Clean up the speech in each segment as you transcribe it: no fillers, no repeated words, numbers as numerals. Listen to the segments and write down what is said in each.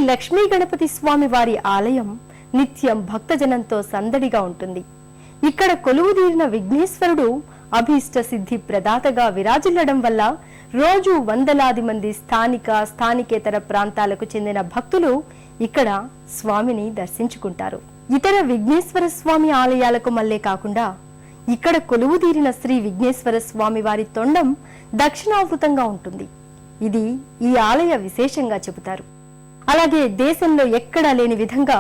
లక్ష్మీ గణపతి స్వామి వారి ఆలయం నిత్యం భక్తజనంతో సందడిగా ఉంటుంది. ఇక్కడ కొలువుదీరిన విఘ్నేశ్వరుడు అభీష్ట సిద్ధి ప్రదాతగా విరాజిల్లడం వల్ల రోజు వందలాది మంది స్థానికేతర ప్రాంతాలకు చెందిన భక్తులు ఇక్కడ స్వామిని దర్శించుకుంటారు. ఇతర విఘ్నేశ్వర స్వామి ఆలయాలకు మల్లే కాకుండా ఇక్కడ కొలువుదీరిన శ్రీ విఘ్నేశ్వర స్వామి వారి తొండం దక్షిణావృతంగా ఉంటుంది. ఇది ఈ ఆలయ విశేషంగా చెబుతారు. అలాగే దేశంలో ఎక్కడా లేని విధంగా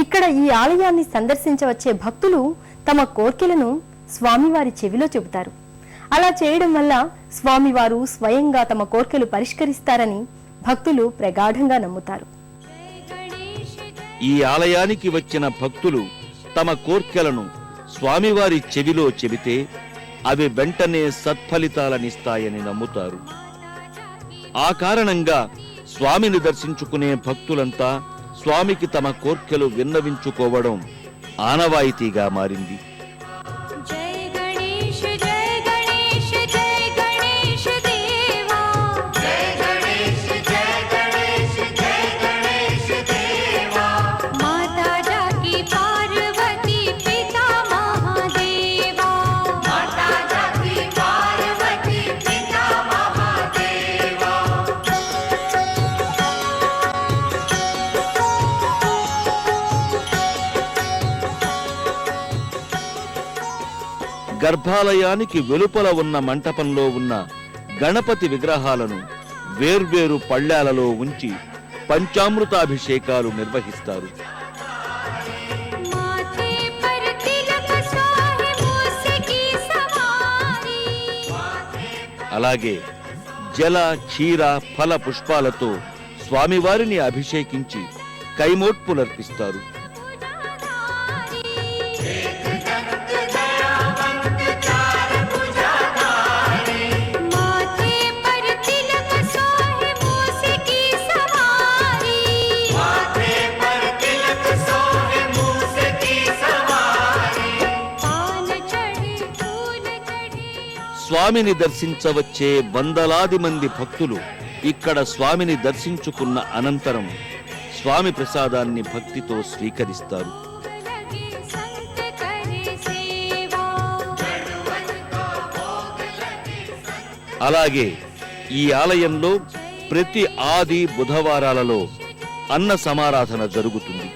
ఇక్కడ ఈ ఆలయాన్ని సందర్శించవచ్చే భక్తులు తమ కోర్కెలను స్వామివారి చెవిలో చెబుతారు. అలా చేయడం వల్ల స్వామివారు స్వయంగా తమ కోర్కెలు పరిష్కరిస్తారని భక్తులు ప్రగాఢంగా నమ్ముతారు. ఈ ఆలయానికి వచ్చిన భక్తులు తమ కోర్కెలను స్వామివారి చెవిలో చెబితే అవి వెంటనే సత్ఫలితాలనిస్తాయని నమ్ముతారు. ఆ కారణంగా స్వామిని దర్శించుకునే భక్తులంతా స్వామికి తమ కోర్కెలు విన్నవించుకోవడం ఆనవాయితీగా మారింది. గర్భాలయానికి వెలుపల ఉన్న మంటపంలో ఉన్న గణపతి విగ్రహాలను వేర్వేరు పళ్ళాలలో ఉంచి పంచామృతాభిషేకాలు నిర్వహిస్తారు. అలాగే జల, క్షీర, ఫల పుష్పాలతో స్వామివారిని అభిషేకించి కైమోట్పులర్పిస్తారు. స్వామిని దర్శించవచ్చే వందలాది మంది భక్తులు ఇక్కడ స్వామిని దర్శించుకున్న అనంతరం స్వామి ప్రసాదాన్ని భక్తితో స్వీకరిస్తారు. అలాగే ఈ ఆలయంలో ప్రతి ఆది బుధవారాలలో అన్న సమారాధన జరుగుతుంది.